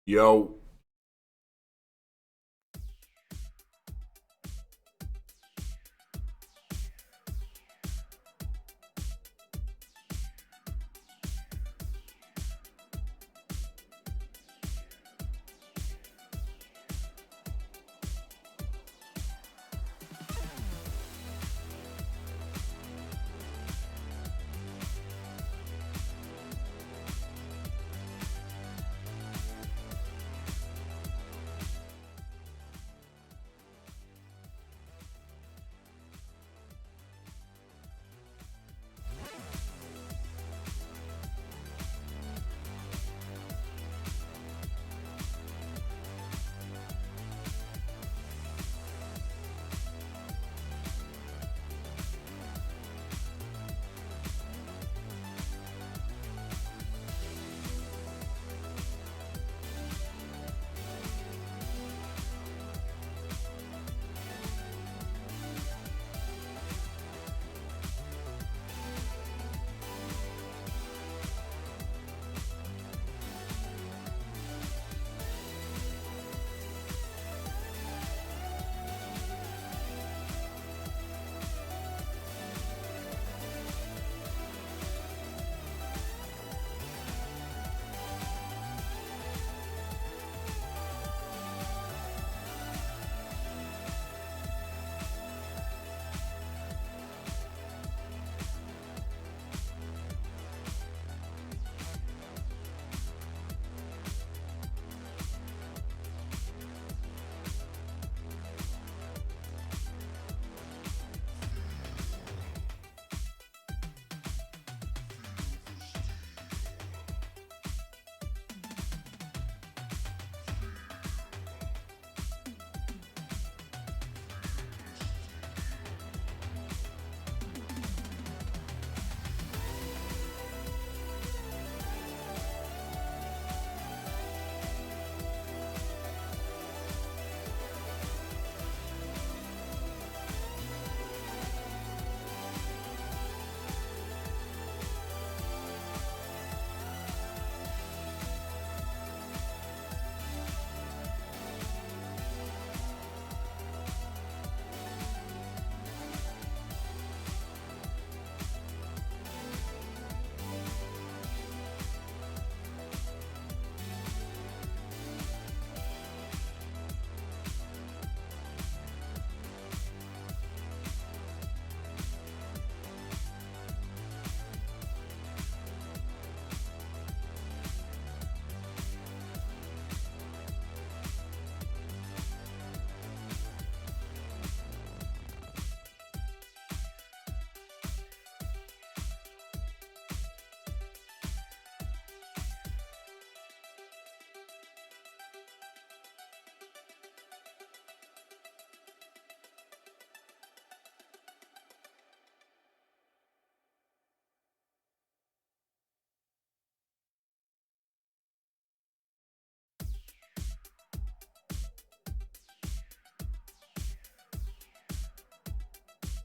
Yo.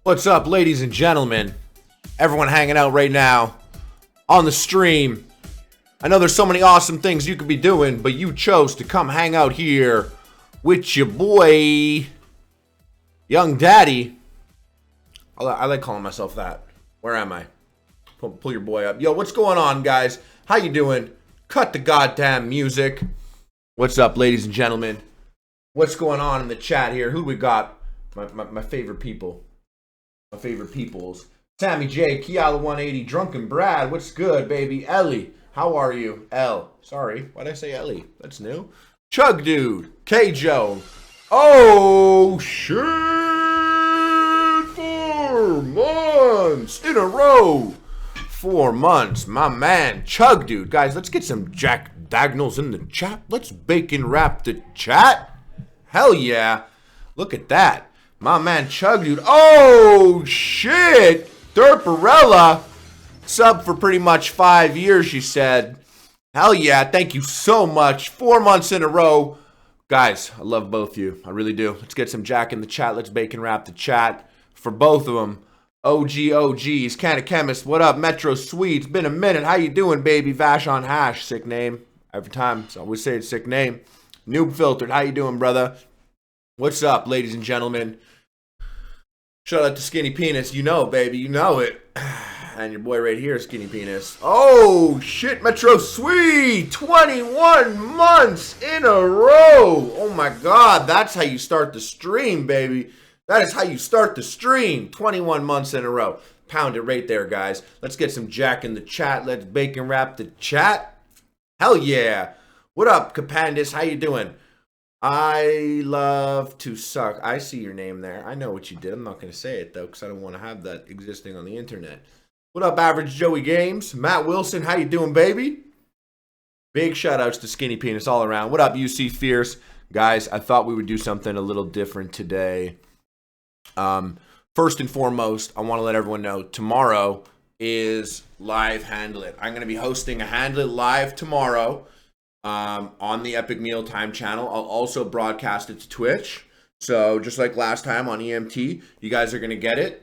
What's up, ladies and gentlemen? Everyone hanging out right now on the stream. I know there's so many awesome things you could be doing, but you chose to come hang out here with your boy, Young Daddy. I like calling myself that. Where am I? Pull your boy up. Yo, what's going on, guys? How you doing? Cut the goddamn music. What's up, ladies and gentlemen? What's going on in the chat here? Who do we got? My favorite people. My favorite peoples. Sammy J, Kiala 180, Drunken Brad, what's good, baby? Ellie, how are you? Sorry, why'd I say Ellie? That's new. Chug Dude, K Joe. Oh shit! 4 months in a row. 4 months, my man, Chug Dude. Guys, let's get some Jack Dagnalls in the chat. Let's bacon wrap the chat. Hell yeah! Look at that. My man Chug Dude. Oh shit! Derparella. Sub for pretty much 5 years, she said. Hell yeah, thank you so much. 4 months in a row. Guys, I love both of you. I really do. Let's get some Jack in the chat. Let's bacon wrap the chat for both of them. OGs. Can of Chemist. What up? Metro Sweet. It's been a minute. How you doing, baby? Vash on Hash. Sick name. Every time. So I always say it's sick name. Noob Filtered. How you doing, brother? What's up, ladies and gentlemen? Shout out to Skinny Penis. You know, baby. You know it. And your boy right here, Skinny Penis. Oh, shit, Metro Sweet. 21 months in a row. Oh, my God. That's how you start the stream, baby. That is how you start the stream. 21 months in a row. Pound it right there, guys. Let's get some Jack in the chat. Let's bacon wrap the chat. Hell yeah. What up, Capandis? How you doing? I love to suck. I see your name there. I know what you did. I'm not going to say it, though, because I don't want to have that existing on the internet. What up, Average Joey Games? Matt Wilson, how you doing, baby? Big shout-outs to Skinny Penis all around. What up, UC Fierce? Guys, I thought we would do something a little different today. First and foremost, I want to let everyone know tomorrow is Live Handle It. I'm going to be hosting a Handle It Live tomorrow on the Epic Meal Time channel. I'll also broadcast it to Twitch. So just like last time on EMT, you guys are going to get it.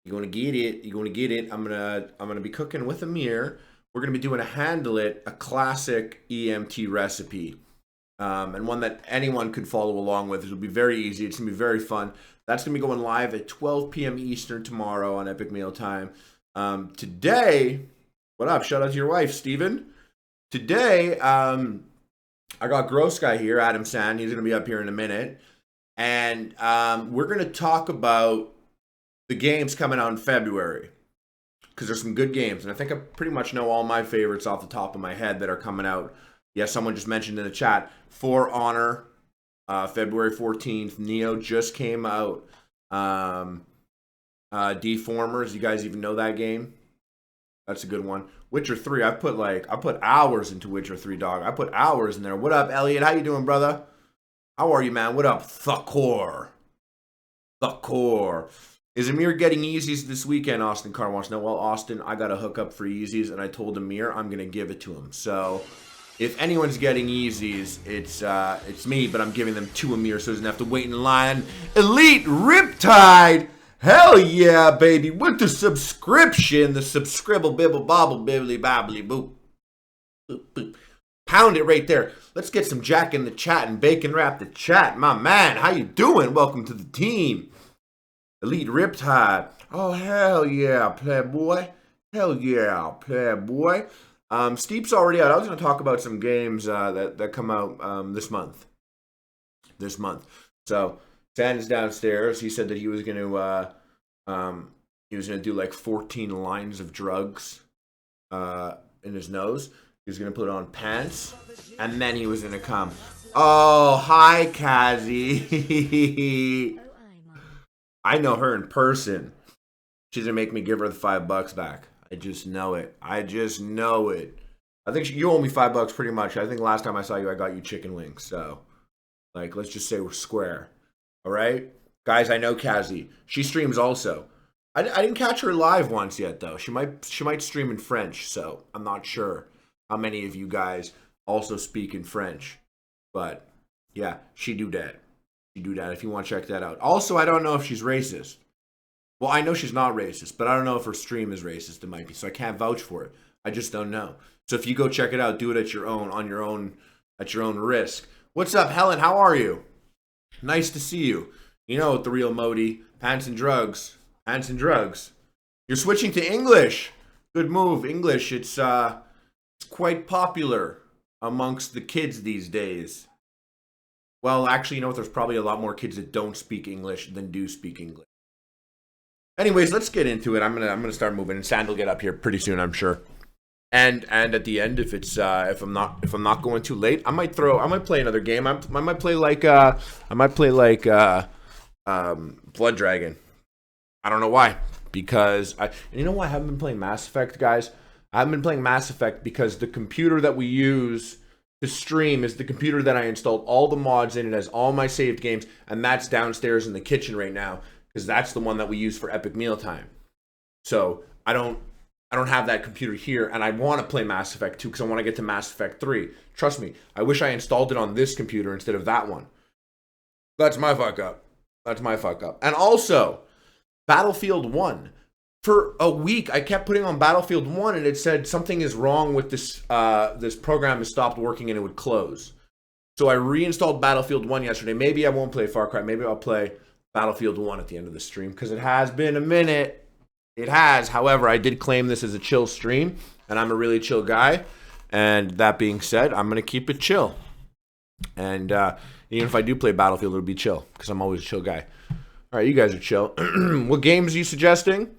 You're going to get it. You're going to get it. I'm gonna be cooking with Amir. We're going to be doing a Handle It, a classic EMT recipe. And one that anyone could follow along with. It'll be very easy. It's going to be very fun. That's going to be going live at 12 p.m. Eastern tomorrow on Epic Meal Time. Today, what up? Shout out to your wife, Steven. Today, I got Gross Guy here, Adam Sand. He's going to be up here in a minute. And we're going to talk about the games coming out in February. Because there's some good games. And I think I pretty much know all my favorites off the top of my head that are coming out. Yeah, someone just mentioned in the chat. For Honor, February 14th. Neo just came out. Deformers, you guys even know that game? That's a good one. Witcher 3, I put hours into Witcher 3, dog. I put hours in there. What up, Elliot? How you doing, brother? How are you, man? What up, Thuckcore? Thuckcore. Is Amir getting Yeezys this weekend? Austin Carr wants to know. Well, Austin, I got a hookup for Yeezys, and I told Amir I'm going to give it to him. So, if anyone's getting Yeezys, it's me, but I'm giving them to Amir so he doesn't have to wait in line. Elite Riptide! Hell yeah, baby! With the subscription, the subscribble bibble bobble bibbly bobbly boop. Boop boop. Pound it right there. Let's get some Jack in the chat and bacon wrap the chat. My man, how you doing? Welcome to the team. Elite Riptide. Oh, hell yeah, playboy. Hell yeah, playboy. Steep's already out. I was going to talk about some games that come out this month. So, Stan is downstairs. He said that he was going to do like 14 lines of drugs in his nose. He was going to put on pants, and then he was going to come. Oh, hi, Kazi. I know her in person. She's going to make me give her the $5 back. I just know it. I think you owe me $5 pretty much. I think last time I saw you, I got you chicken wings. So, like, let's just say we're square. All right? Guys, I know Kazi. She streams also. I didn't catch her live once yet, though. She might stream in French, so I'm not sure how many of you guys also speak in French. But, yeah, she do that. If you want to check that out. Also, I don't know if she's racist. Well, I know she's not racist, but I don't know if her stream is racist. It might be, so I can't vouch for it. I just don't know. So if you go check it out, do it at your own risk. What's up, Helen? How are you? Nice to see you. You know the real Modi. Pants and drugs. You're switching to English. Good move. English. It's quite popular amongst the kids these days. Well, actually, you know what? There's probably a lot more kids that don't speak English than do speak English. Anyways, let's get into it. I'm gonna start moving, and Sand will get up here pretty soon, I'm sure. And at the end, if I'm not going too late, I might play another game. I might play Blood Dragon. I don't know why, because you know why I haven't been playing Mass Effect, guys. I haven't been playing Mass Effect because the computer that we use to stream is the computer that I installed all the mods in. It has all my saved games, and that's downstairs in the kitchen right now because that's the one that we use for Epic Meal Time. So I don't have that computer here, and I want to play Mass Effect 2 because I want to get to Mass Effect 3. Trust me, I wish I installed it on this computer instead of that one. That's my fuck up. And also, Battlefield 1. for a week, I kept putting on Battlefield 1, and it said something is wrong with this. This program has stopped working, and it would close. So I reinstalled Battlefield 1 yesterday. Maybe I won't play Far Cry. Maybe I'll play Battlefield 1 at the end of the stream, because it has been a minute. It has. However, I did claim this as a chill stream, and I'm a really chill guy. And that being said, I'm going to keep it chill. And even if I do play Battlefield, it'll be chill, because I'm always a chill guy. All right, you guys are chill. What games are you suggesting?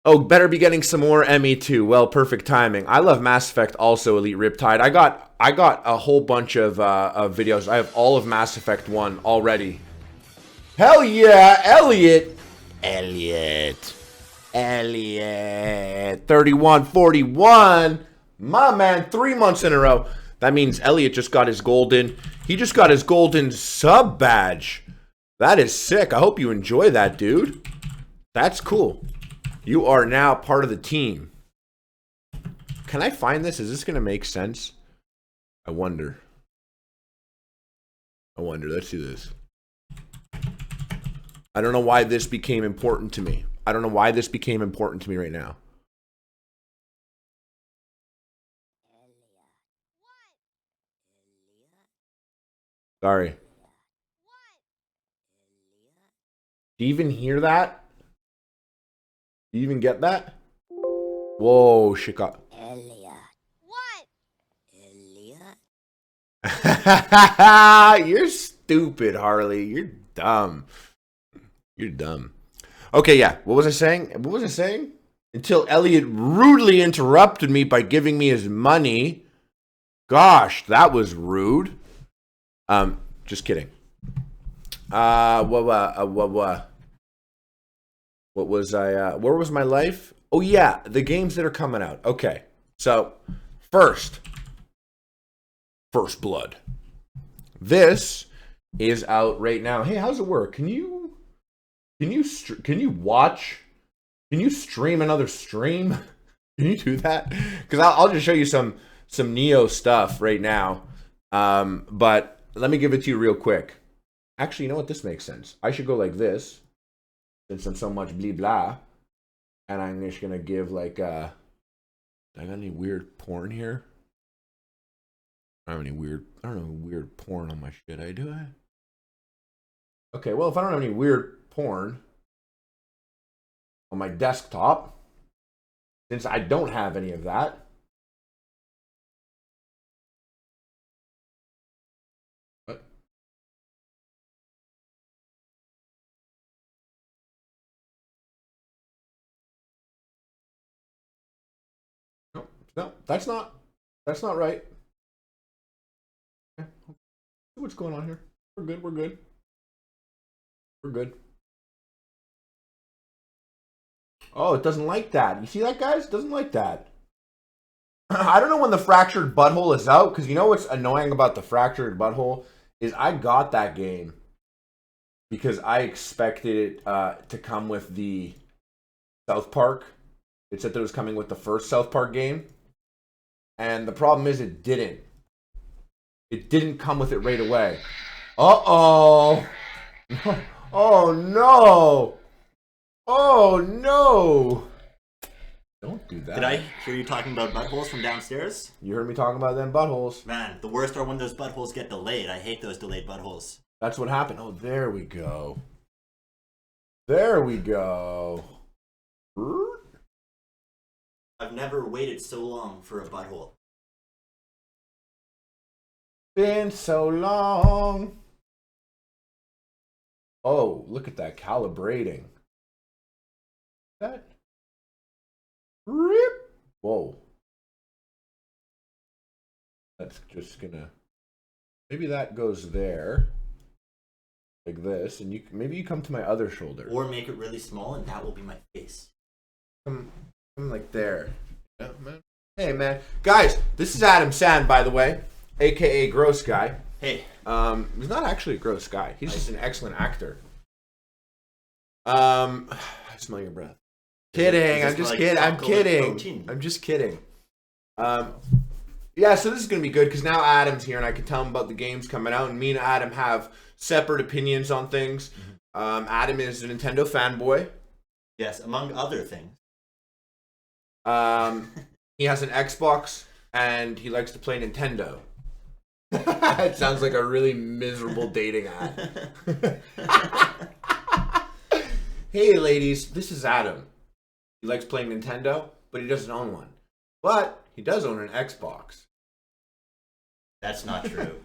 Oh, better be getting some more ME2. Well, perfect timing. I love Mass Effect also, Elite Riptide. I got a whole bunch of videos. I have all of Mass Effect 1 already. Hell yeah, Elliot. 3141. My man, 3 months in a row. That means Elliot just got his golden. He just got his golden sub badge. That is sick. I hope you enjoy that, dude. That's cool. You are now part of the team. Can I find this? Is this going to make sense? I wonder. Let's do this. I don't know why this became important to me. I don't know why this became important to me right now. Sorry. Do you even hear that? Do you even get that? Whoa, shit got... Elliot. What? Elliot. You're stupid, Harley. You're dumb. You're dumb. Okay, yeah. What was I saying? Until Elliot rudely interrupted me by giving me his money. Gosh, that was rude. Just kidding. What was I, where was my life? Oh yeah, the games that are coming out. Okay, so First Blood. This is out right now. Hey, how's it work? Can you stream another stream? Can you do that? Because I'll just show you some Neo stuff right now. But let me give it to you real quick. Actually, you know what? This makes sense. I should go like this, since I'm so much blah blah. And I'm just gonna give like I got any weird porn here? I don't have any weird porn on my shit, do I? Okay, well, if I don't have any weird porn on my desktop, since I don't have any of that, no, that's not right. Okay. What's going on here? We're good. Oh, it doesn't like that. You see that, guys? It doesn't like that. I don't know when the fractured butthole is out, because you know what's annoying about the fractured butthole is I got that game because I expected it to come with the South Park. It said that it was coming with the first South Park game. And the problem is it didn't. It didn't come with it right away. Uh-oh. Oh, no. Oh, no. Don't do that. Did I hear you talking about buttholes from downstairs? You heard me talking about them buttholes. Man, the worst are when those buttholes get delayed. I hate those delayed buttholes. That's what happened. Oh, there we go. I've never waited so long for a butthole. Been so long. Oh, look at that calibrating. That. Rip. Whoa. That's just gonna. Maybe that goes there. Like this, and maybe you come to my other shoulder. Or make it really small, and that will be my face. Come like there. Yeah, man. Hey, man. Guys, this is Adam Sand, by the way, a.k.a. Gross Guy. Hey. He's not actually a gross guy. He's just an excellent actor. I smell your breath. Kidding. I'm just kidding. I'm just kidding. Yeah, so this is going to be good because now Adam's here and I can tell him about the games coming out. And me and Adam have separate opinions on things. Adam is a Nintendo fanboy. Yes, among other things. He has an Xbox and he likes to play Nintendo. It sounds like a really miserable dating ad. Hey ladies, this is Adam. He likes playing Nintendo, but he doesn't own one. But he does own an Xbox. That's not true.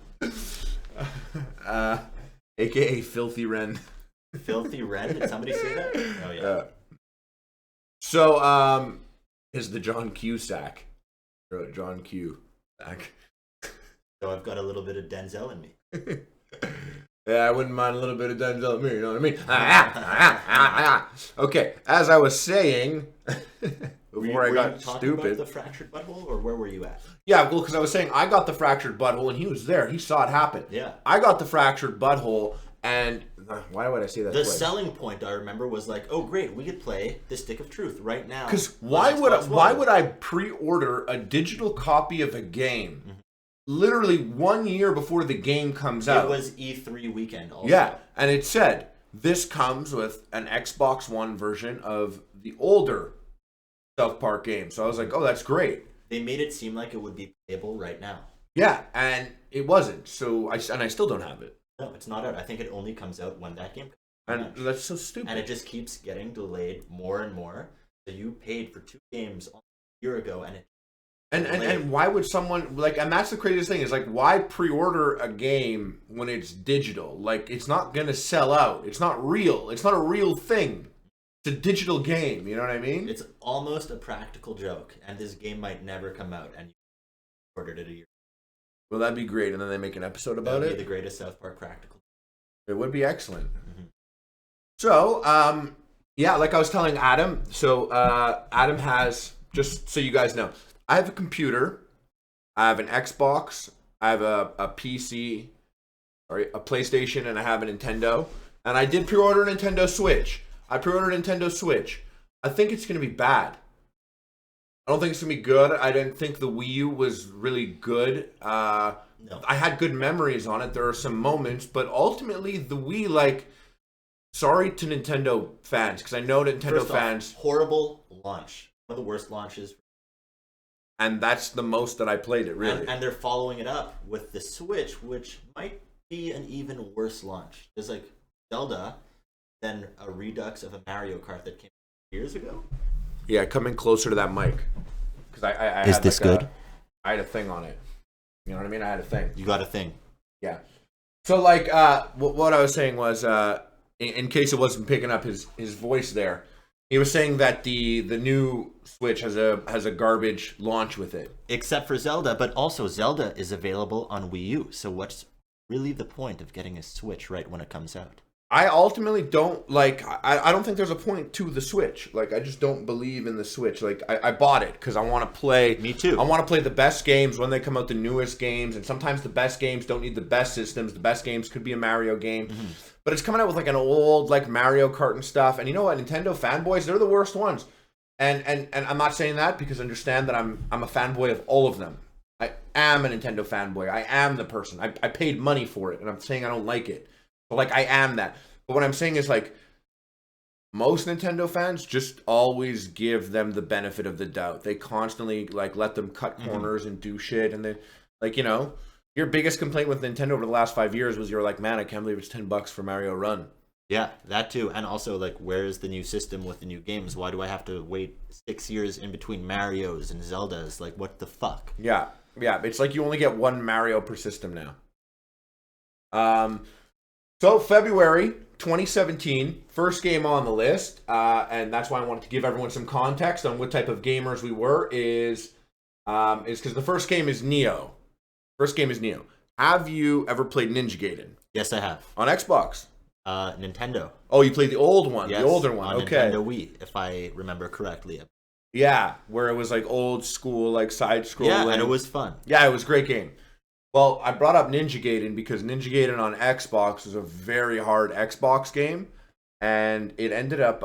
AKA Filthy Ren. Filthy Ren? Did somebody say that? Oh yeah. So, is the John Q sack. Or John Q sack. So I've got a little bit of Denzel in me. Yeah, I wouldn't mind a little bit of Denzel in me, you know what I mean? Okay, as I was saying, before I got stupid. About the fractured butthole, or where were you at? Yeah, well, because I was saying I got the fractured butthole and he was there. He saw it happen. Yeah. I got the fractured butthole and why would I say that? The selling point I remember was like, oh great, we could play the Stick of Truth right now. Because why would I pre-order a digital copy of a game? Mm-hmm. Literally 1 year before the game comes out. It was E3 weekend also. Yeah, and it said, this comes with an Xbox One version of the older South Park game. So I was like, oh, that's great. They made it seem like it would be playable right now. Yeah, and it wasn't. So I still don't have it. No, it's not out. I think it only comes out when that game comes out. And that's so stupid. And it just keeps getting delayed more and more. So you paid for 2 games a year ago, and it And why would someone like? And that's the craziest thing is like, why pre-order a game when it's digital? Like, it's not gonna sell out. It's not real. It's not a real thing. It's a digital game. You know what I mean? It's almost a practical joke, and this game might never come out. And you ordered it a year. Well, that'd be great. And then they make an episode about it. That'd be the greatest South Park practical. It would be excellent. Mm-hmm. So, yeah, like I was telling Adam. So, Adam has, just so you guys know, I have a computer, I have an Xbox, I have a PC, or a PlayStation, and I have a Nintendo. And I did pre-order a Nintendo Switch. I pre-ordered a Nintendo Switch. I think it's going to be bad. I don't think it's going to be good. I didn't think the Wii U was really good. No. I had good memories on it. There are some moments, but ultimately the Wii, like, sorry to Nintendo fans, because I know Nintendo fans... Horrible launch. One of the worst launches. And that's the most that I played it, really. And they're following it up with the Switch, which might be an even worse launch. There's like Zelda, then a redux of a Mario Kart that came years ago. Yeah, coming closer to that mic. Because I Is this like good? I had a thing on it. You know what I mean? I had a thing. You got a thing. Yeah. So, like, what I was saying was, in case it wasn't picking up his voice there, he was saying that the new Switch has a garbage launch with it. Except for Zelda, but also Zelda is available on Wii U. So what's really the point of getting a Switch right when it comes out? I ultimately don't, like, I don't think there's a point to the Switch. Like, I just don't believe in the Switch. Like, I bought it because I want to play... Me too. I want to play the best games when they come out, the newest games. And sometimes the best games don't need the best systems. The best games could be a Mario game. Mm-hmm. But it's coming out with, like, an old, like, Mario Kart and stuff. And you know what? Nintendo fanboys, they're the worst ones. And I'm not saying that because I understand that I'm a fanboy of all of them. I am a Nintendo fanboy. I am the person. I paid money for it. And I'm saying I don't like it. But, like, I am that. But what I'm saying is, like, most Nintendo fans just always give them the benefit of the doubt. They constantly, like, let them cut corners and do shit. And then, like, you know, your biggest complaint with Nintendo over the last 5 years was you're like, man, I can't believe it's $10 for Mario Run. Yeah, that too. And also, like, where is the new system with the new games? Why do I have to wait 6 years in between Marios and Zeldas? Like, what the fuck? Yeah. It's like you only get one Mario per system now. So, February 2017, first game on the list, and that's why I wanted to give everyone some context on what type of gamers we were, is because the first game is Neo. Have you ever played Ninja Gaiden? Yes, I have. On Xbox? Nintendo. Oh, you played the old one, yes, the older one, on okay. Nintendo Wii, if I remember correctly. Yeah, where it was like old school, like side-scrolling. Yeah, and it was fun. Yeah, it was a great game. Well, I brought up Ninja Gaiden because Ninja Gaiden on Xbox was a very hard Xbox game, and it ended up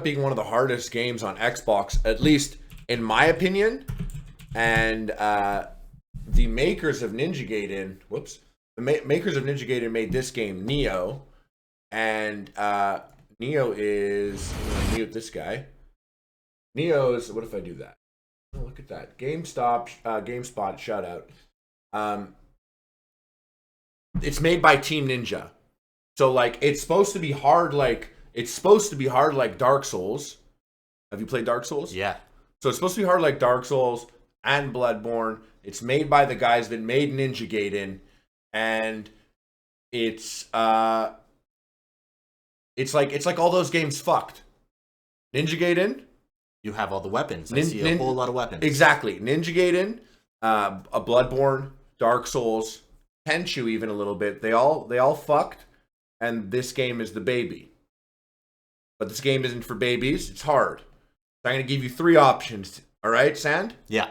being one of the hardest games on Xbox, at least in my opinion. And the makers of Ninja Gaiden, makers of Ninja Gaiden made this game, Neo, and Neo is, I'm gonna mute this guy. Neo's, what if I do that? Oh, look at that. GameSpot shout out. It's made by Team Ninja. So like it's supposed to be hard like Dark Souls. Have you played Dark Souls? Yeah. So it's supposed to be hard like Dark Souls and Bloodborne. It's made by the guys that made Ninja Gaiden, and it's like all those games fucked. Ninja Gaiden, you have all the weapons. I see a whole lot of weapons. Exactly. Ninja Gaiden, a Bloodborne, Dark Souls, Tenchu even a little bit. They all fucked, and this game is the baby. But this game isn't for babies. It's hard. So I'm going to give you 3 options. All right, Sand? Yeah.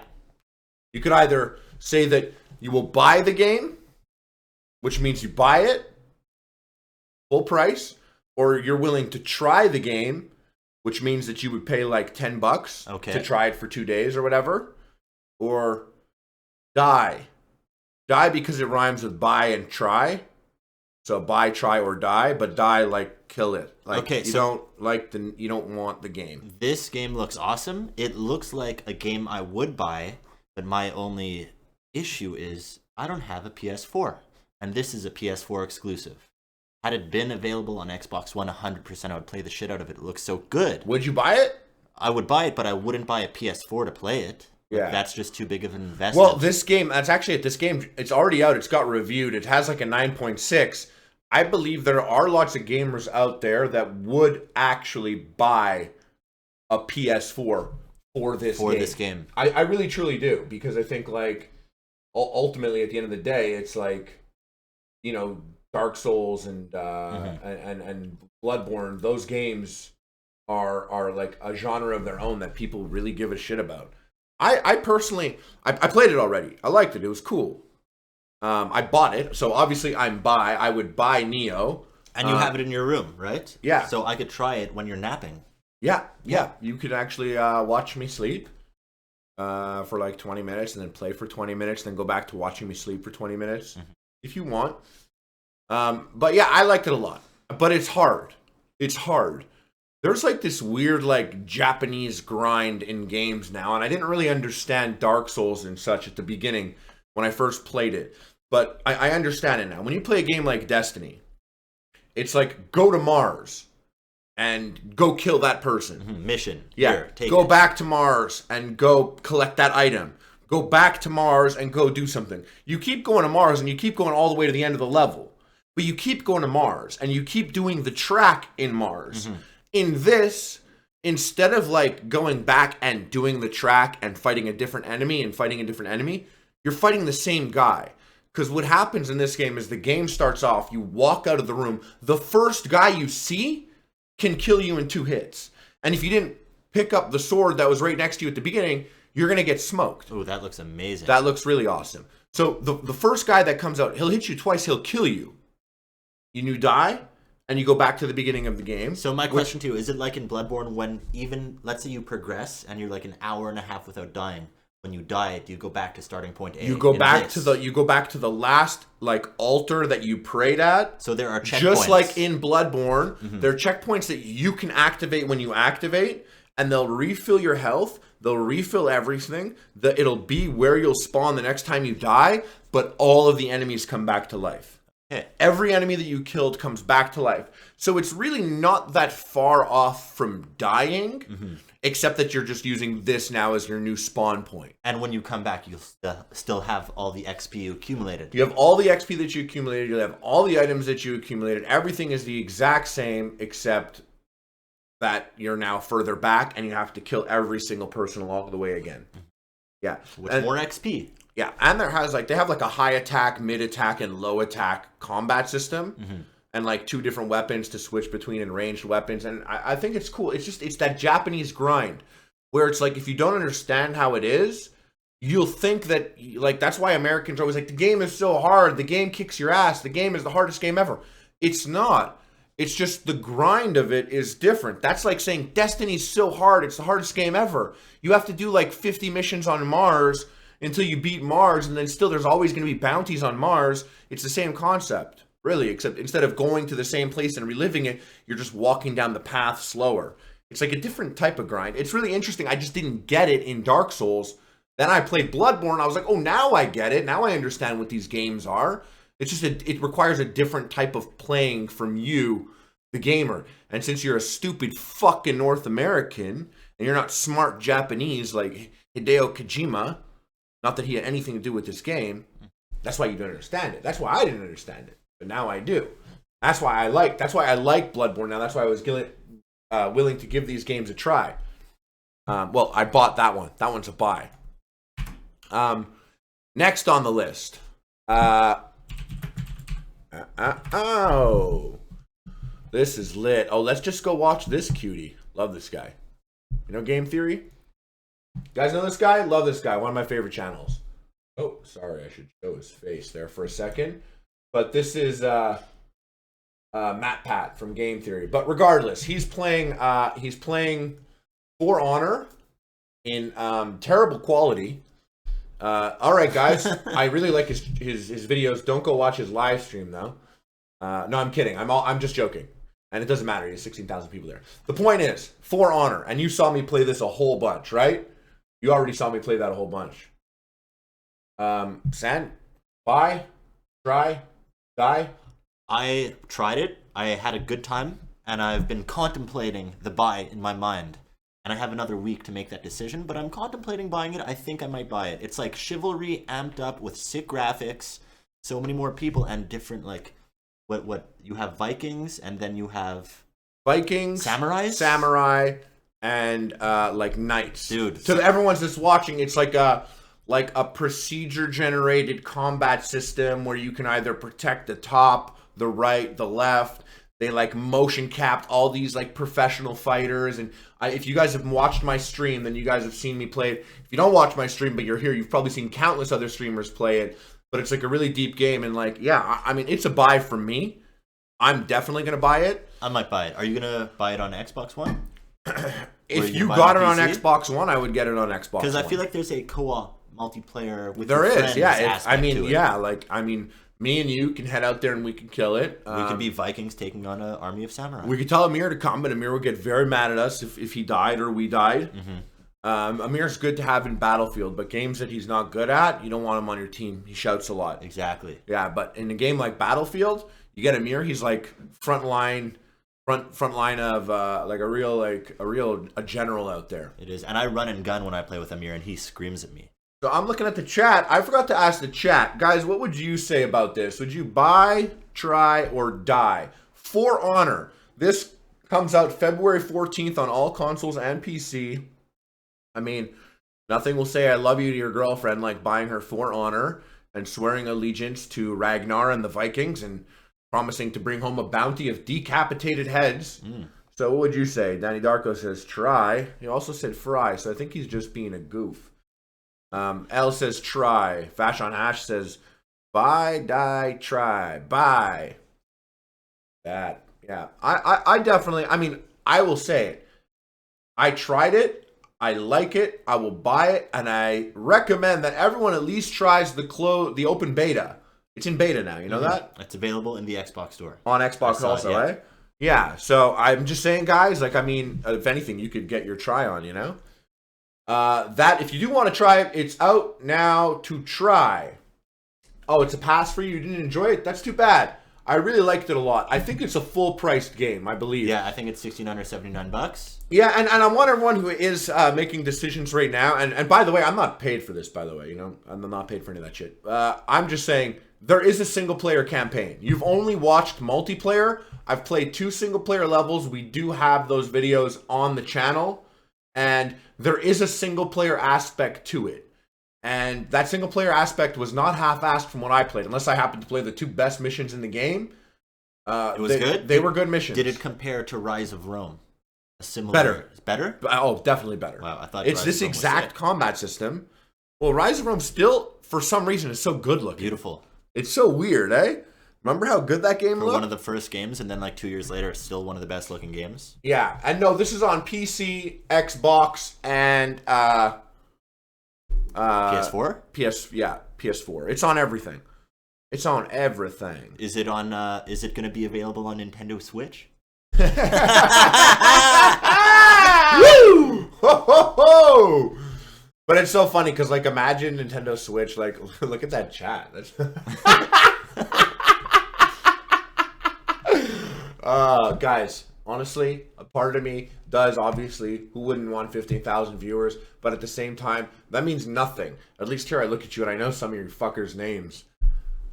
You could either say that you will buy the game, which means you buy it full price, or you're willing to try the game, which means that you would pay like $10 to try it for 2 days or whatever, or die. Die because it rhymes with buy and try. So buy, try, or die, but die like kill it. Like you don't want the game. This game looks awesome. It looks like a game I would buy, but my only issue is I don't have a PS4, and this is a PS4 exclusive. Had it been available on Xbox One, 100% I would play the shit out of it. It looks so good. Would you buy it? I would buy it, but I wouldn't buy a PS4 to play it. Yeah. That's just too big of an investment. Well, this game, it's already out. It's got reviewed. It has like a 9.6. I believe there are lots of gamers out there that would actually buy a PS4 for this game. I really truly do, because I think like ultimately at the end of the day, it's like, you know, Dark Souls and Bloodborne, those games are like a genre of their own that people really give a shit about. I personally played it already. I liked it. It was cool. I bought it, so obviously I would buy Neo. And you have it in your room, right? Yeah. So I could try it when you're napping. Yeah. You could actually watch me sleep for like 20 minutes, and then play for 20 minutes, then go back to watching me sleep for 20 minutes, if you want. But yeah, I liked it a lot. But it's hard. It's hard. There's like this weird like Japanese grind in games now, and I didn't really understand Dark Souls and such at the beginning when I first played it. But I understand it now. When you play a game like Destiny, it's like go to Mars and go kill that person. Mission. Yeah. Go back to Mars and go collect that item. Go back to Mars and go do something. You keep going to Mars and you keep going all the way to the end of the level. But you keep going to Mars and you keep doing the track in Mars. In this, instead of like going back and doing the track and fighting a different enemy, you're fighting the same guy. Because what happens in this game is the game starts off, you walk out of the room, the first guy you see can kill you in 2 hits. And if you didn't pick up the sword that was right next to you at the beginning, you're going to get smoked. Oh, that looks amazing. That looks really awesome. So the first guy that comes out, he'll hit you twice, he'll kill you. You die, and you go back to the beginning of the game. So my question to you, is it like in Bloodborne when even, let's say you progress and you're like an hour and a half without dying, when you die, do you go back to starting point A? You go back to the last like altar that you prayed at. So there are checkpoints. Just like in Bloodborne, there are checkpoints that you can activate when you activate, and they'll refill your health. They'll refill everything. It'll be where you'll spawn the next time you die, but all of the enemies come back to life. Every enemy that you killed comes back to life. So it's really not that far off from dying, except that you're just using this now as your new spawn point. And when you come back, you'll still have all the XP you accumulated. You have all the XP that you accumulated. You'll have all the items that you accumulated. Everything is the exact same, except that you're now further back and you have to kill every single person along the way again. Yeah. With more XP. Yeah, and they have like a high attack, mid attack, and low attack combat system, and like 2 different weapons to switch between and ranged weapons, and I think it's cool. It's that Japanese grind where it's like if you don't understand how it is, you'll think that like that's why Americans are always like the game is so hard, the game kicks your ass, the game is the hardest game ever. It's not. It's just the grind of it is different. That's like saying Destiny's so hard, it's the hardest game ever. You have to do like 50 missions on Mars until you beat Mars, and then still there's always going to be bounties on Mars. It's the same concept. really, except instead of going to the same place and reliving it, you're just walking down the path slower. It's like a different type of grind. It's really interesting. I just didn't get it in Dark Souls. Then I played Bloodborne. I was like, oh, now I get it. Now I understand what these games are. It's just it requires a different type of playing from you, the gamer. And since you're a stupid fucking North American and you're not smart Japanese like Hideo Kojima, not that he had anything to do with this game, that's why you don't understand it. That's why I didn't understand it, but now I do. That's why I like Bloodborne now. That's why I was willing to give these games a try. Well, I bought that one. That one's a buy. Next on the list. Oh, this is lit. Oh, let's just go watch this cutie. Love this guy. You know Game Theory? You guys know this guy? Love this guy. One of my favorite channels. Oh, sorry. I should show his face there for a second. But this is Matt Pat from Game Theory. But regardless, he's playing For Honor in terrible quality. All right, guys. I really like his videos. Don't go watch his live stream though. No, I'm kidding. I'm just joking. And it doesn't matter. He has 16,000 people there. The point is, For Honor, and you saw me play this a whole bunch, right? You already saw me play that a whole bunch. San, buy, try, die. I tried it. I had a good time, and I've been contemplating the buy in my mind. And I have another week to make that decision, but I'm contemplating buying it. I think I might buy it. It's like Chivalry amped up with sick graphics, so many more people, and different, like, what you have Vikings, and then you have Vikings, samurai, and like knights. Dude, to everyone that's watching, it's like a procedure generated combat system where you can either protect the top, the right, the left. They like motion capped all these like professional fighters, and if you guys have watched my stream, then you guys have seen me play it. If you don't watch my stream but you're here, you've probably seen countless other streamers play it. But it's like a really deep game, and like, yeah, I mean, it's a buy for me. I'm definitely gonna buy it. I might buy it. Are you gonna buy it on Xbox One? If you got it on Xbox One, I would get it on Xbox One. Because I feel like there's a co-op multiplayer with there your is, friends yeah. I mean, to it. yeah, like I mean, me and you can head out there and we can kill it. We could be Vikings taking on an army of samurai. We could tell Amir to come, but Amir would get very mad at us if he died or we died. Mm-hmm. Amir's good to have in Battlefield, but games that he's not good at, you don't want him on your team. He shouts a lot. Exactly. Yeah, but in a game like Battlefield, you get Amir. He's like front line of like a general out there. It is, and I run and gun when I play with Amir, and he screams at me. So I'm looking at the chat. I forgot to ask the chat, guys. What would you say about this? Would you buy, try, or die? For Honor. This comes out February 14th on all consoles and PC. I mean, nothing will say I love you to your girlfriend like buying her For Honor and swearing allegiance to Ragnar and the Vikings and promising to bring home a bounty of decapitated heads. So what would you say? Danny Darko says try. He also said fry, so I think he's just being a goof. L says try. Fashion Hash says buy, die, try, buy. That, yeah. I definitely, I mean, I will say it. I tried it. I like it. I will buy it, and I recommend that everyone at least tries the open beta. It's in beta now. You know that? It's available in the Xbox store. On Xbox also, yeah. Eh? Yeah. So I'm just saying, guys. Like, I mean, if anything, you could get your try on. You know. That if you do want to try it, it's out now to try. Oh, it's a pass for you. You didn't enjoy it? That's too bad. I really liked it a lot. I think it's a full-priced game, I believe. Yeah, I think it's $1,679. Yeah, and I want everyone who is making decisions right now, and by the way, I'm not paid for this, by the way, you know? I'm not paid for any of that shit. I'm just saying, there is a single-player campaign. You've only watched multiplayer. I've played 2 single-player levels. We do have those videos on the channel, and there is a single-player aspect to it. And that single-player aspect was not half-assed from what I played, unless I happened to play the 2 best missions in the game. It was good? They were good missions. Did it compare to Rise of Rome? A similar... Better. Better? Oh, definitely better. Wow, I thought it's this exact combat system. Well, Rise of Rome still, for some reason, is so good-looking. Beautiful. It's so weird, eh? Remember how good that game looked? One of the first games, and then like 2 years later, it's still one of the best-looking games. Yeah, and no, this is on PC, Xbox, and... PS4? PS4. It's on everything. It's on everything. Is it on? Is it going to be available on Nintendo Switch? Woo! Ho, ho, ho! But it's so funny because, like, imagine Nintendo Switch. Like, look at that chat. That's guys, honestly, a part of me does, obviously, who wouldn't want 15,000 viewers? But at the same time, that means nothing. At least here I look at you and I know some of your fuckers' names.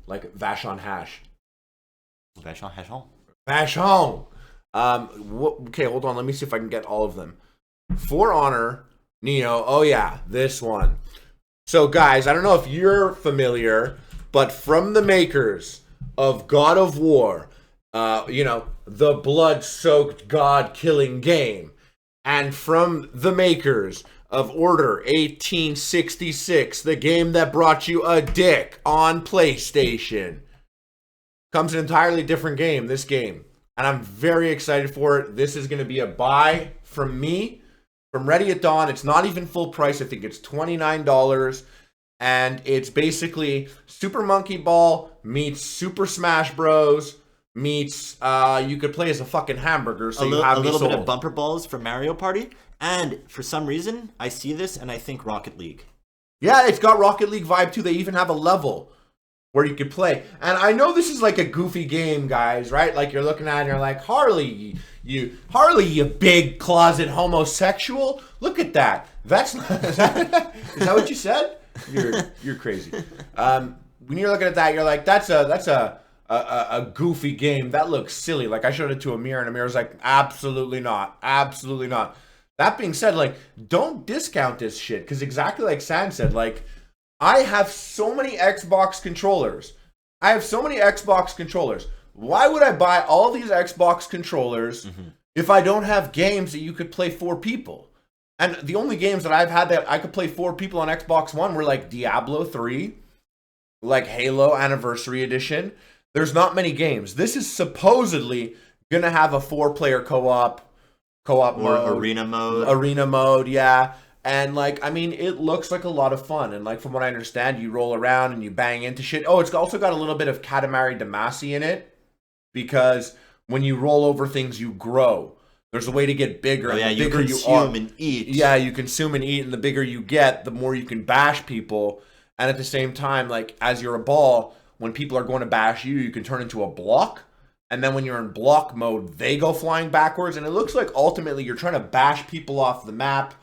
Like Vashon Hash. Vashon Hashon. Vashon! Okay, hold on. Let me see if I can get all of them. For Honor, Neo. Oh, yeah, this one. So, guys, I don't know if you're familiar, but from the makers of God of War, the blood-soaked god-killing game, and from the makers of Order 1866, the game that brought you a dick on PlayStation, comes an entirely different game, this game. And I'm very excited for it. This is going to be a buy from me, from Ready at Dawn. It's not even full price. I think it's $29. And it's basically Super Monkey Ball meets Super Smash Bros. Meets, you could play as a fucking hamburger, so you have a me little sold. bit of bumper balls from Mario Party. And for some reason, I see this and I think Rocket League. Yeah, it's got Rocket League vibe too. They even have a level where you could play. And I know this is like a goofy game, guys, right? Like you're looking at it and you're like, Harley, you big closet homosexual. Look at that. That's not, is that what you said? You're crazy. When you're looking at that, you're like, that's a goofy game. That looks silly. Like I showed it to Amir and Amir's like, absolutely not. Absolutely not. That being said, like, don't discount this shit. Because exactly like San said, like, I have so many Xbox controllers. Why would I buy all these Xbox controllers if I don't have games that you could play 4 people? And the only games that I've had that I could play 4 people on Xbox One were like Diablo 3, like Halo Anniversary Edition. There's not many games. This is supposedly going to have a 4-player co-op mode. Arena mode, yeah. And, like, I mean, it looks like a lot of fun. And, like, from what I understand, you roll around and you bang into shit. Oh, it's also got a little bit of Katamari Damacy in it. Because when you roll over things, you grow. There's a way to get bigger. Oh, yeah, and the you bigger consume and eat. Yeah, you consume and eat. And the bigger you get, the more you can bash people. And at the same time, like, as you're a ball, when people are going to bash you, you can turn into a block. And then when you're in block mode, they go flying backwards. And it looks like ultimately you're trying to bash people off the map.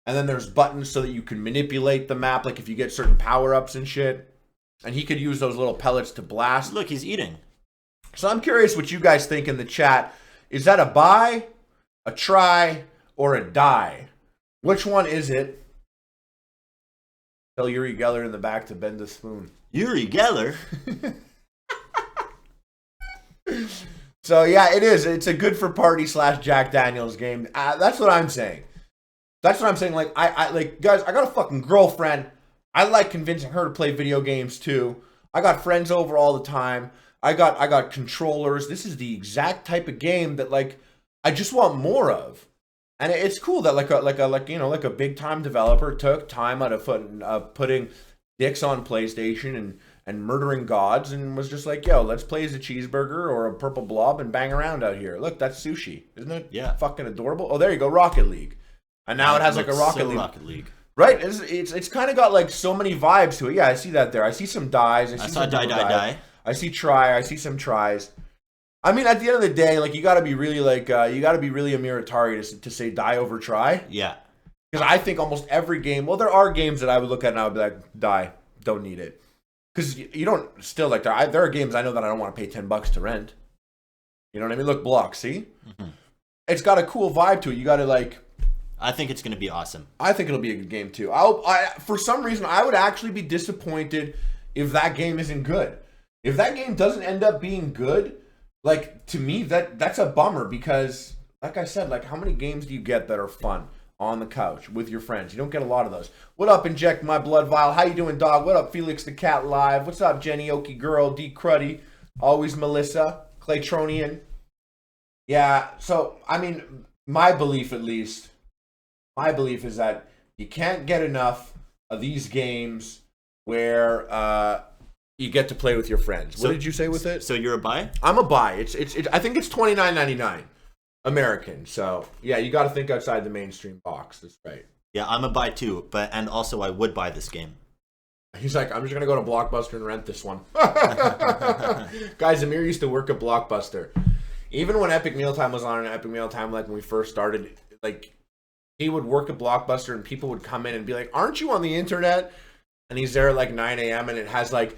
And then there's buttons so that you can manipulate the map, like if you get certain power-ups and shit. And he could use those little pellets to blast. Look, he's eating. So I'm curious what you guys think in the chat. Is that a buy, a try, or a die? Which one is it? Tell Yuri Geller in the back to bend the spoon. Yuri Geller? So yeah, it is. It's a good for party / Jack Daniels game. That's what I'm saying. Like, I like, guys, I got a fucking girlfriend. I like convincing her to play video games too. I got friends over all the time. I got controllers. This is the exact type of game that, like, I just want more of. And it's cool that like a big time developer took time out of putting dicks on PlayStation and murdering gods and was just like, yo, let's play as a cheeseburger or a purple blob and bang around out here. Look, that's sushi. Isn't it? Yeah. Fucking adorable. Oh, there you go, Rocket League. And now it has like a Rocket League. Right? It's kind of got like so many vibes to it. Yeah, I see that there. I see some dies. I saw die. I see try. I see some tries. I mean, at the end of the day, like, you got to be really like a Miratari to say die over try. Yeah. Because I think almost every game. Well, there are games that I would look at and I would be like, die. Don't need it. Because you don't still like there are games I know that I don't want to pay $10 to rent. You know what I mean? Look, Block. See, It's got a cool vibe to it. You got to like. I think it's gonna be awesome. I think it'll be a good game too. For some reason, I would actually be disappointed if that game isn't good. If that game doesn't end up being good, like, to me, that's a bummer because, like I said, like, how many games do you get that are fun on the couch with your friends? You don't get a lot of those. What up, Inject My Blood Vial? How you doing, dog? What up, Felix the Cat Live? What's up, Jenny Okie Girl, D Cruddy? Always Melissa, Claytronian. Yeah, so, I mean, my belief is that you can't get enough of these games where you get to play with your friends. What did you say with it? So you're a buy? I'm a buy. It's I think it's $29.99 American. So yeah, you got to think outside the mainstream box. That's right. Yeah, I'm a buy too, and also I would buy this game. He's like, I'm just gonna go to Blockbuster and rent this one. Guys, Amir used to work at Blockbuster. Even when Epic Mealtime was on Epic Mealtime, like when we first started, like he would work at Blockbuster and people would come in and be like, "Aren't you on the internet?" And he's there at like 9 a.m. and it has like,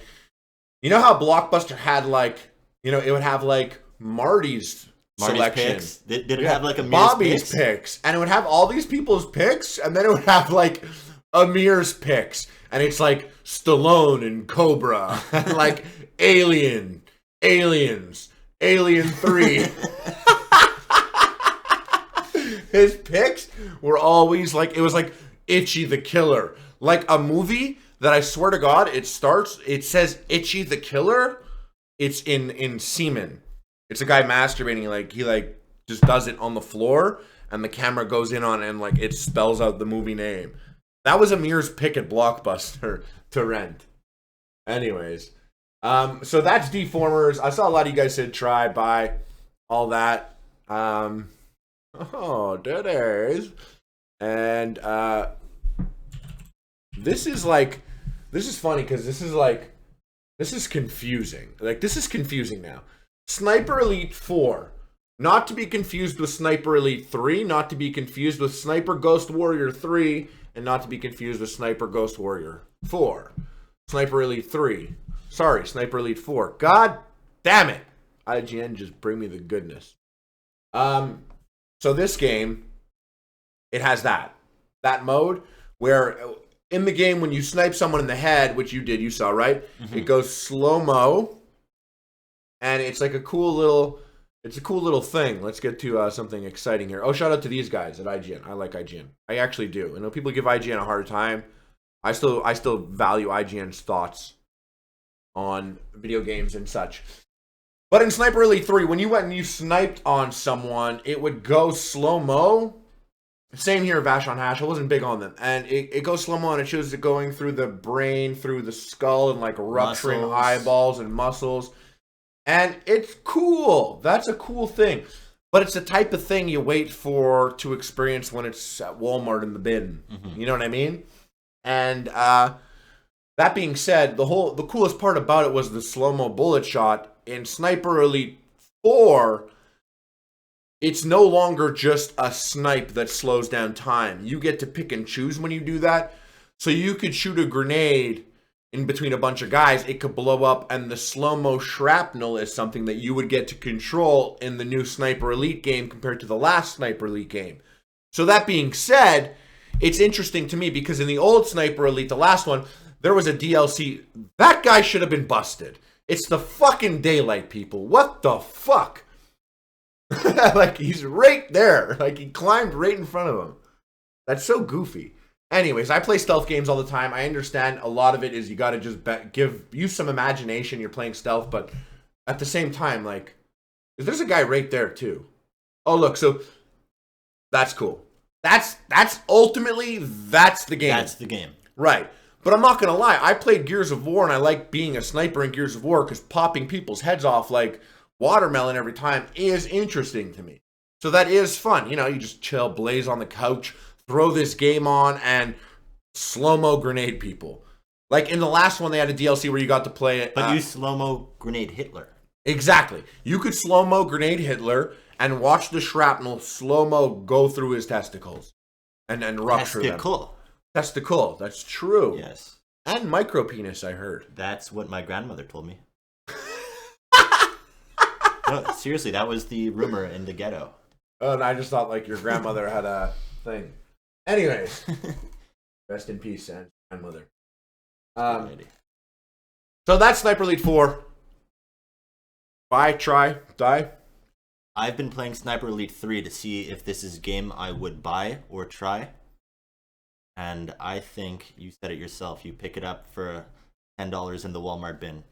you know how Blockbuster had like, you know, it would have like Marty's selection. Picks. Did it have like Amir's Bobby's picks? And it would have all these people's picks, and then it would have like Amir's picks. And it's like Stallone and Cobra, like Aliens, Alien 3. His picks were always like, it was like Itchy the Killer. Like a movie that I swear to God, it says Itchy the Killer. It's in semen. It's a guy masturbating, like he like just does it on the floor and the camera goes in on it and like it spells out the movie name. That was Amir's pick at Blockbuster to rent. Anyways, so that's Deformers. I saw a lot of you guys said try, buy, all that. Oh, there it is. And this is funny because this is confusing. Like, this is confusing now. Sniper Elite 4. Not to be confused with Sniper Elite 3. Not to be confused with Sniper Ghost Warrior 3. And not to be confused with Sniper Ghost Warrior 4. Sniper Elite 3. Sorry, Sniper Elite 4. God damn it. IGN, just bring me the goodness. So this game, it has that mode where in the game when you snipe someone in the head, which you did, you saw, right? Mm-hmm. It goes slow-mo, and it's like a cool little thing. Let's get to something exciting here. Oh, shout out to these guys at IGN. I like IGN. I actually do. I know people give IGN a hard time. I still value IGN's thoughts on video games and such. But in Sniper Elite 3, when you went and you sniped on someone, it would go slow-mo. Same here, Vash on Hash. I wasn't big on them. And it goes slow-mo, and it shows it going through the brain, through the skull, and like rupturing eyeballs and muscles. And it's cool. That's a cool thing. But it's the type of thing you wait for to experience when it's at Walmart in the bin. Mm-hmm. You know what I mean? And that being said, the coolest part about it was the slow-mo bullet shot. In Sniper Elite 4, it's no longer just a snipe that slows down time. You get to pick and choose when you do that. So you could shoot a grenade in between a bunch of guys. It could blow up, and the slow-mo shrapnel is something that you would get to control in the new Sniper Elite game compared to the last Sniper Elite game. So that being said, it's interesting to me because in the old Sniper Elite, the last one, there was a DLC. That guy should have been busted. It's the fucking daylight, people. What the fuck? Like, he's right there. Like, he climbed right in front of him. That's so goofy. Anyways, I play stealth games all the time. I understand a lot of it is you got to just use some imagination. You're playing stealth, but at the same time, like, there's a guy right there, too. Oh, look, so that's cool. That's ultimately, that's the game. That's the game. Right. But I'm not going to lie, I played Gears of War, and I like being a sniper in Gears of War because popping people's heads off like watermelon every time is interesting to me. So that is fun. You know, you just chill, blaze on the couch, throw this game on, and slow-mo grenade people. Like in the last one, they had a DLC where you got to play it. But you slow-mo grenade Hitler. Exactly. You could slow-mo grenade Hitler and watch the shrapnel slow-mo go through his testicles and rupture them. Testicle, that's true. Yes. And micropenis, I heard. That's what my grandmother told me. No, seriously, that was the rumor in the ghetto. Oh, and I just thought like your grandmother had a thing. Anyways, rest in peace, and grandmother. So that's Sniper Elite 4. Buy, try, die. I've been playing Sniper Elite 3 to see if this is a game I would buy or try. And I think you said it yourself. You pick it up for $10 in the Walmart bin.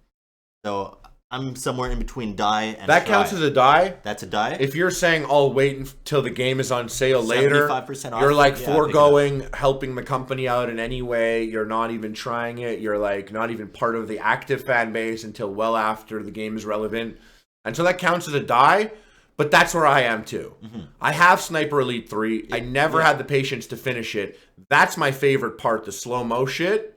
So I'm somewhere in between die and That try. counts as a die? That's a die? If you're saying I'll wait until the game is on sale later, 75% off, you're like yeah, foregoing helping the company out in any way. You're not even trying it. You're like not even part of the active fan base until well after the game is relevant. And so that counts as a die, but that's where I am too. I have Sniper Elite 3. I never had the patience to finish it. That's my favorite part, the slow-mo shit.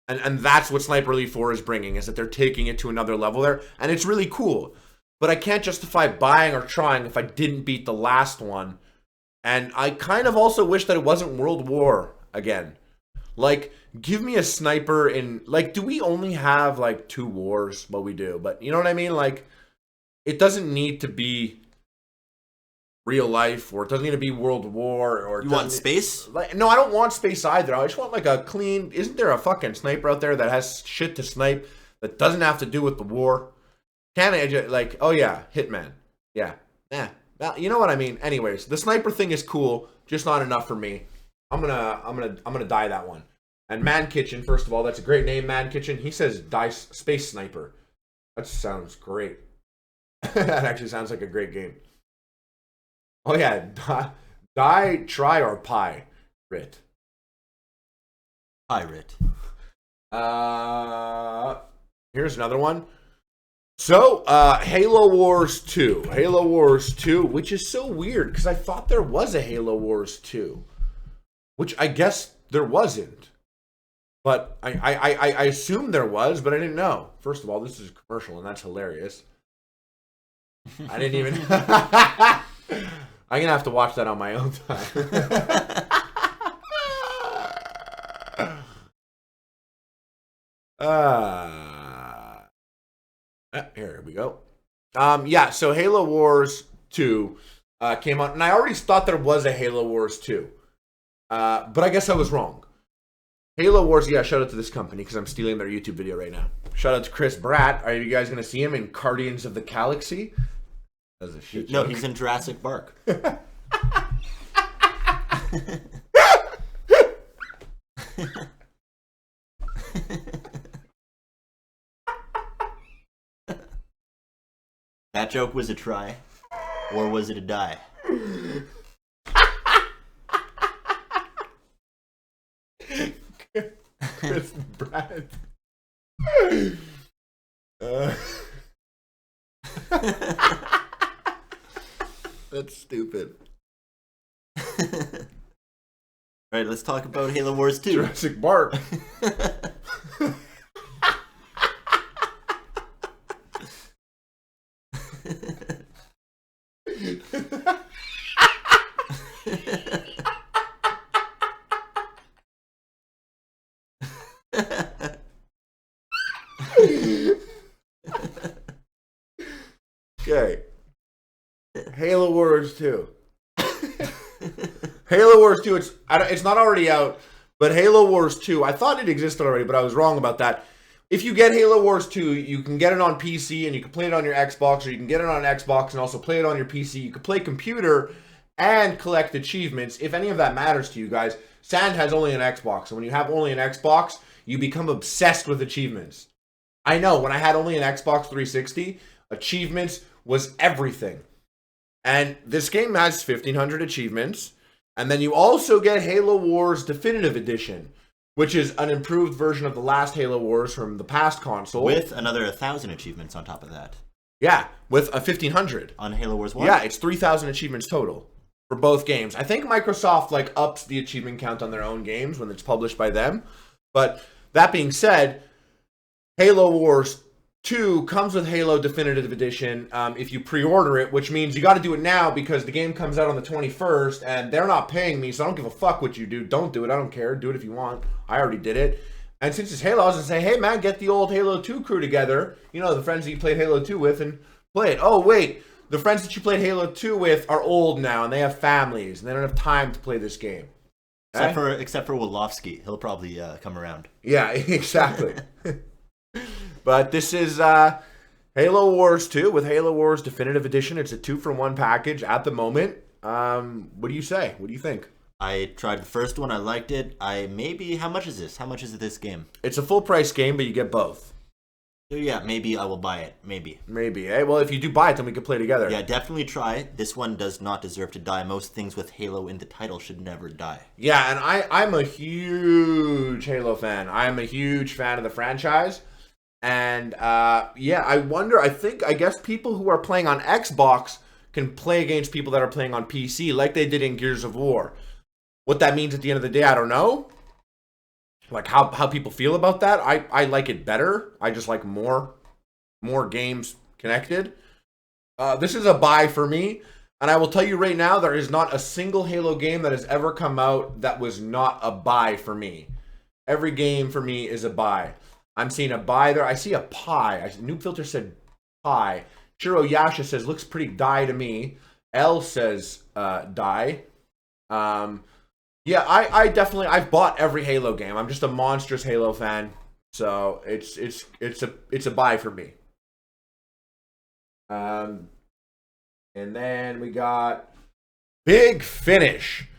And that's what Sniper Elite 4 is bringing, is that they're taking it to another level there. And it's really cool. But I can't justify buying or trying if I didn't beat the last one. And I kind of also wish that it wasn't World War again. Like, give me a sniper in... Like, do we only have, like, 2 wars? Well, we do. But you know what I mean? Like, it doesn't need to be real life, or it doesn't need to be World War, or You want space? Like, no, I don't want space either. I just want like a clean. Isn't there a fucking sniper out there that has shit to snipe that doesn't have to do with the war? Can I just like? Oh yeah, Hitman. Yeah, well, you know what I mean. Anyways, the sniper thing is cool, just not enough for me. I'm gonna die that one. And Man Kitchen, first of all, that's a great name, Man Kitchen. He says die space sniper. That sounds great. That actually sounds like a great game. Oh yeah, die, try, or pie, Rit. Pirate. Here's another one. So, Halo Wars 2. Halo Wars 2, which is so weird, because I thought there was a Halo Wars 2. Which I guess there wasn't. But I assumed there was, but I didn't know. First of all, this is a commercial, and that's hilarious. I didn't even... I'm going to have to watch that on my own time. Here we go. Yeah, so Halo Wars 2 came out, and I already thought there was a Halo Wars 2. But I guess I was wrong. Halo Wars, yeah, shout out to this company, because I'm stealing their YouTube video right now. Shout out to Chris Bratt. Are you guys going to see him in Guardians of the Galaxy? That's a shit joke. No, he's in Jurassic Park. That joke was a try, or was it a die? Chris Bratt. That's stupid. Alright, let's talk about Halo Wars 2. Jurassic Park. Okay. Halo Wars 2. Halo Wars 2, it's not already out, but Halo Wars 2, I thought it existed already, but I was wrong about that. If you get Halo Wars 2, you can get it on PC and you can play it on your Xbox, or you can get it on Xbox and also play it on your PC. You can play computer and collect achievements. If any of that matters to you guys, Sand has only an Xbox, and when you have only an Xbox, you become obsessed with achievements. I know, when I had only an Xbox 360, achievements was everything. And this game has 1,500 achievements. And then you also get Halo Wars Definitive Edition, which is an improved version of the last Halo Wars from the past console. With another 1,000 achievements on top of that. Yeah, with a 1,500. On Halo Wars 1? Yeah, it's 3,000 achievements total for both games. I think Microsoft ups the achievement count on their own games when it's published by them. But that being said, Halo Wars 2 comes with Halo Definitive Edition if you pre-order it, which means you got to do it now because the game comes out on the 21st, and they're not paying me, so I don't give a fuck what you do. Don't do it. I don't care. Do it if you want. I already did it. And since it's Halo, I was going to say, hey, man, get the old Halo 2 crew together. You know, the friends that you played Halo 2 with, and play it. Oh, wait. The friends that you played Halo 2 with are old now, and they have families, and they don't have time to play this game. Except for Wolofsky. He'll probably come around. Yeah, exactly. But this is Halo Wars 2 with Halo Wars Definitive Edition. It's a 2-for-1 package at the moment. What do you say? What do you think? I tried the first one. I liked it. How much is this? How much is this game? It's a full price game, but you get both. So yeah, maybe I will buy it. Maybe. Maybe. Eh? Well, if you do buy it, then we can play together. Yeah, definitely try. This one does not deserve to die. Most things with Halo in the title should never die. Yeah, and I'm a huge Halo fan. I'm a huge fan of the franchise. And yeah, I guess people who are playing on Xbox can play against people that are playing on PC like they did in Gears of War. What that means at the end of the day, I don't know. Like how people feel about that. I like it better. I just like more games connected. This is a buy for me. And I will tell you right now, there is not a single Halo game that has ever come out that was not a buy for me. Every game for me is a buy. I'm seeing a buy there. I see a pie. Noob Filter said pie. Shiro Yasha says, looks pretty die to me. L says die. Yeah, I definitely, I've bought every Halo game. I'm just a monstrous Halo fan. So it's a buy for me. And then we got Big Finish.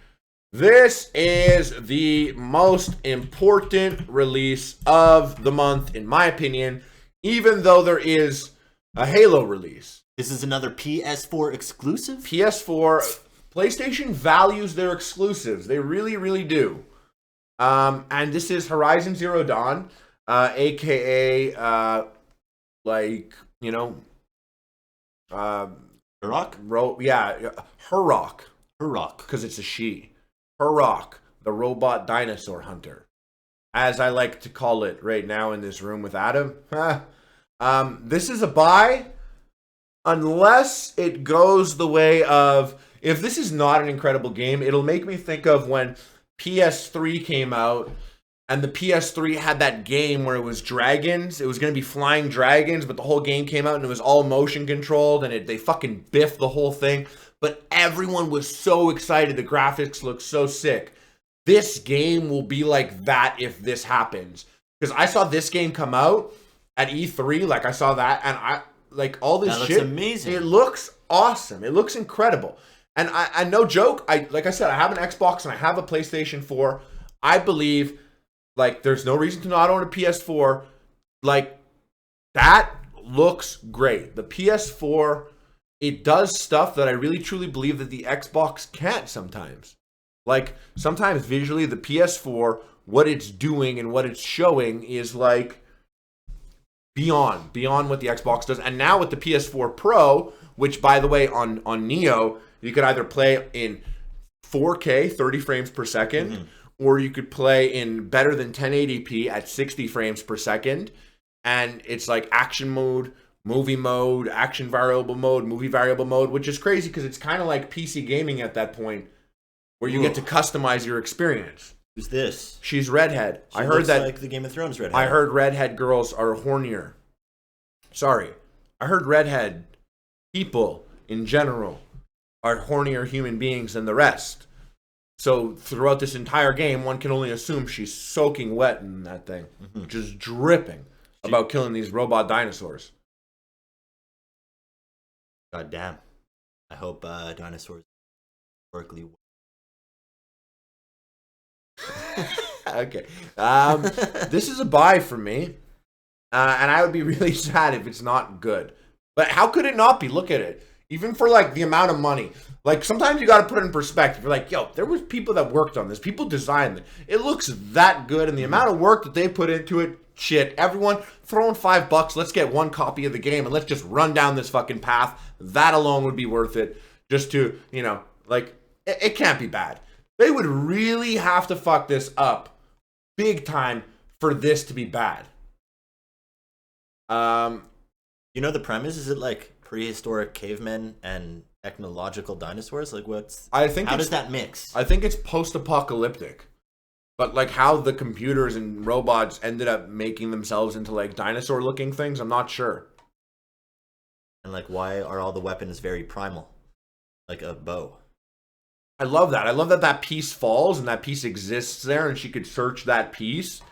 This is the most important release of the month, in my opinion, even though there is a Halo release. This is another PS4 exclusive? PS4, PlayStation values their exclusives. They really, really do. And this is Horizon Zero Dawn, aka, like, you know, Hurok? Hurok. Hurok. Because it's a she. Hurok, the robot dinosaur hunter. As I like to call it right now in this room with Adam. This is a buy unless it goes the way of, if this is not an incredible game, it'll make me think of when PS3 came out and the PS3 had that game where it was dragons. It was going to be flying dragons, but the whole game came out and it was all motion controlled and they fucking biffed the whole thing. But everyone was so excited. The graphics look so sick. This game will be like that if this happens. Because I saw this game come out at E3. Like, I saw that. And I like all this shit. That looks amazing. It looks awesome. It looks incredible. And I no joke. Like I said, I have an Xbox and I have a PlayStation 4. I believe, like, there's no reason to not own a PS4. Like, that looks great. The PS4... it does stuff that I really truly believe that the Xbox can't sometimes. Like, sometimes visually, the PS4, what it's doing and what it's showing is like beyond what the Xbox does. And now with the PS4 Pro, which by the way, on Neo, you could either play in 4K, 30 frames per second, or you could play in better than 1080p at 60 frames per second. And it's like action mode, movie mode, action variable mode, movie variable mode, which is crazy because it's kind of like PC gaming at that point where you get to customize your experience. Who's this? She's redhead. She looks like the Game of Thrones redhead. I heard redhead girls are hornier. Sorry. I heard redhead people in general are hornier human beings than the rest. So throughout this entire game, one can only assume she's soaking wet in that thing. Just dripping about killing these robot dinosaurs. God damn. I hope dinosaurs historically work. Okay. This is a buy for me. And I would be really sad if it's not good. But how could it not be? Look at it. Even for like the amount of money. Like sometimes you got to put it in perspective. You're like, yo, there was people that worked on this. People designed it. It looks that good. And the amount of work that they put into it. Shit, everyone throwing $5. Let's get one copy of the game and let's just run down this fucking path. That alone would be worth it. Just to, you know, like, it can't be bad. They would really have to fuck this up big time for this to be bad. You know the premise? Is it like prehistoric cavemen and technological dinosaurs? Like how does that mix? I think it's post-apocalyptic. But like how the computers and robots ended up making themselves into like dinosaur looking things, I'm not sure. And like why are all the weapons very primal? Like a bow. I love that. I love that that piece falls and that piece exists there and she could search that piece.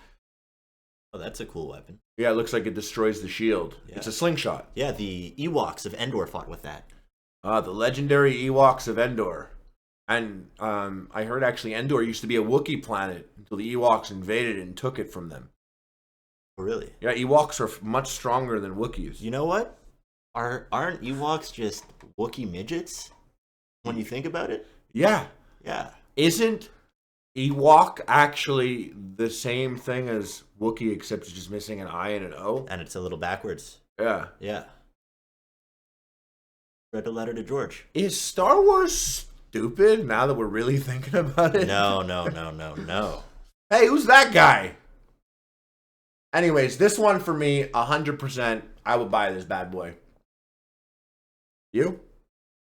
Oh, that's a cool weapon. Yeah, it looks like it destroys the shield. Yeah. It's a slingshot. Yeah, the Ewoks of Endor fought with that. The legendary Ewoks of Endor. And I heard actually Endor used to be a Wookiee planet until the Ewoks invaded and took it from them. Oh, really? Yeah, Ewoks are much stronger than Wookiees. You know what? Aren't Ewoks just Wookiee midgets? When you think about it? Yeah. Yeah. Isn't Ewok actually the same thing as Wookiee, except it's just missing an I and an O? And it's a little backwards. Yeah. Yeah. Read a letter to George. Is Star Wars stupid now that we're really thinking about it? No. Hey, who's that guy? Anyways, this one for me, 100%, I would buy this bad boy. You?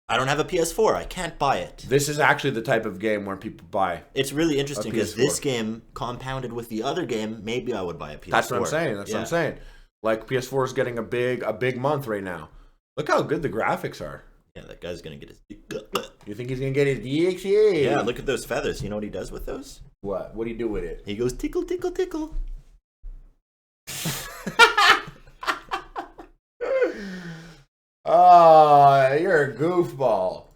I don't have a PS4. I can't buy it. This is actually the type of game where people buy. It's really interesting because PS4. this game compounded with the other game. Maybe I would buy a PS4. That's what I'm saying. That's what I'm saying. Like, PS4 is getting a big month right now. Look how good the graphics are. Yeah, that guy's gonna get his. You think he's gonna get his DXA? Yeah, look at those feathers. You know what he does with those? What? What do you do with it? He goes tickle, tickle, tickle. Oh, you're a goofball.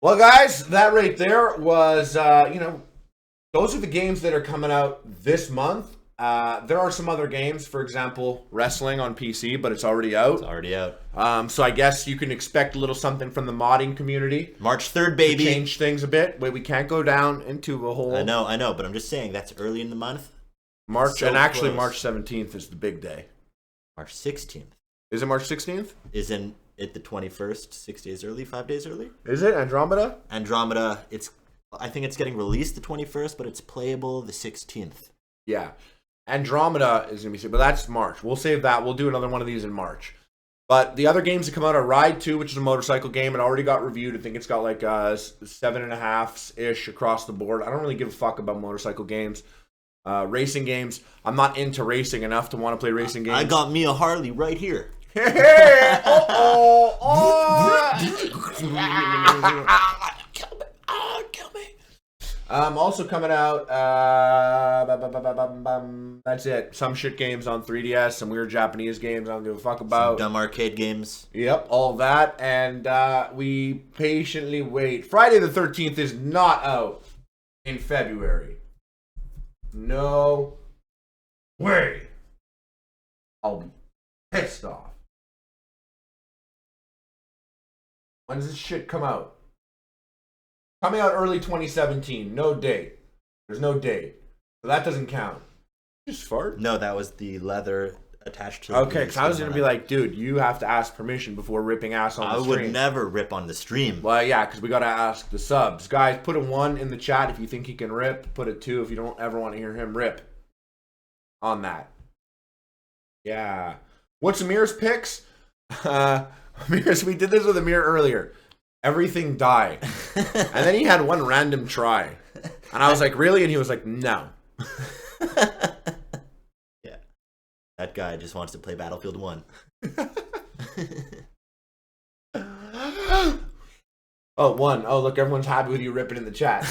Well, guys, that right there was, those are the games that are coming out this month. There are some other games, for example, wrestling on PC, but it's already out. It's already out. So I guess you can expect a little something from the modding community. March 3rd, baby. Change things a bit. Wait, we can't go down into a whole... I know, but I'm just saying that's early in the month. March, so and actually close. March 17th is the big day. March 16th. Is it March 16th? Isn't it the 21st? 6 days early? 5 days early? Is it? Andromeda? Andromeda, I think it's getting released the 21st, but it's playable the 16th. Yeah. Andromeda is going to be... But that's March. We'll save that. We'll do another one of these in March. But the other games that come out are Ride 2, which is a motorcycle game. It already got reviewed. I think it's got like 7.5-ish across the board. I don't really give a fuck about motorcycle games. Racing games. I'm not into racing enough to want to play racing games. I got me a Harley right here. Hey! Kill me. Also coming out, that's it. Some shit games on 3DS, some weird Japanese games I don't give a fuck about. Some dumb arcade games. Yep, all that. And we patiently wait. Friday the 13th is not out in February. No way. I'll be pissed off. When does this shit come out? Coming out early 2017. No date. There's no date. So that doesn't count. Just fart? No, that was the leather attached to the Okay, because I was going to be like, dude, you have to ask permission before ripping ass on the stream. I would never rip on the stream. Well, yeah, because we got to ask the subs. Guys, put a 1 in the chat if you think he can rip. Put a 2 if you don't ever want to hear him rip on that. Yeah. What's Amir's picks? Amir's, we did this with Amir earlier. Everything died. And then he had one random try. And I was like, really? And he was like, no. Yeah. That guy just wants to play Battlefield 1. Oh, 1. Oh, look, everyone's happy with you ripping in the chat.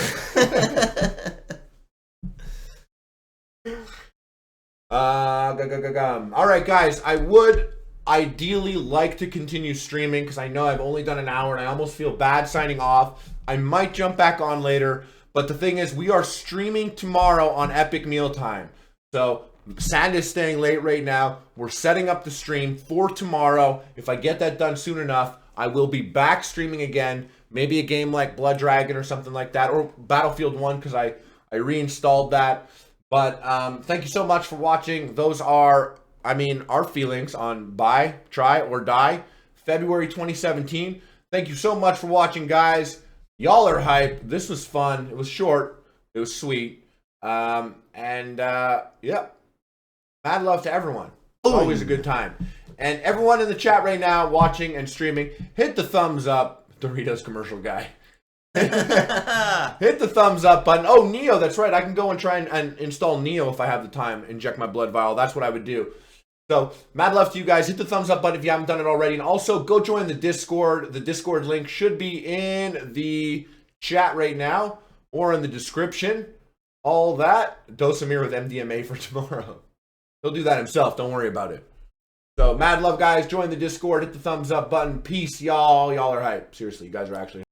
All right, guys, I would ideally like to continue streaming because I know I've only done an hour and I almost feel bad signing off. I might jump back on later, but the thing is, we are streaming tomorrow on Epic Mealtime. So Sand is staying late right now. We're setting up the stream for tomorrow. If I get that done soon enough, I will be back streaming again. Maybe a game like Blood Dragon or something like that, or Battlefield 1 because I reinstalled that. But thank you so much for watching. Those are, our feelings on buy, try, or die, February 2017. Thank you so much for watching, guys. Y'all are hype. This was fun. It was short. It was sweet. Yep. Mad love to everyone. Always a good time. And everyone in the chat right now, watching and streaming, hit the thumbs up. Doritos commercial guy. Hit the thumbs up button. Oh, Neo, that's right. I can go and try and install Neo if I have the time. Inject my blood vial. That's what I would do. So, mad love to you guys. Hit the thumbs up button if you haven't done it already. And also, go join the Discord. The Discord link should be in the chat right now or in the description. All that. Dose Amir with MDMA for tomorrow. He'll do that himself. Don't worry about it. So, mad love, guys. Join the Discord. Hit the thumbs up button. Peace, y'all. Y'all are hype. Seriously, you guys are actually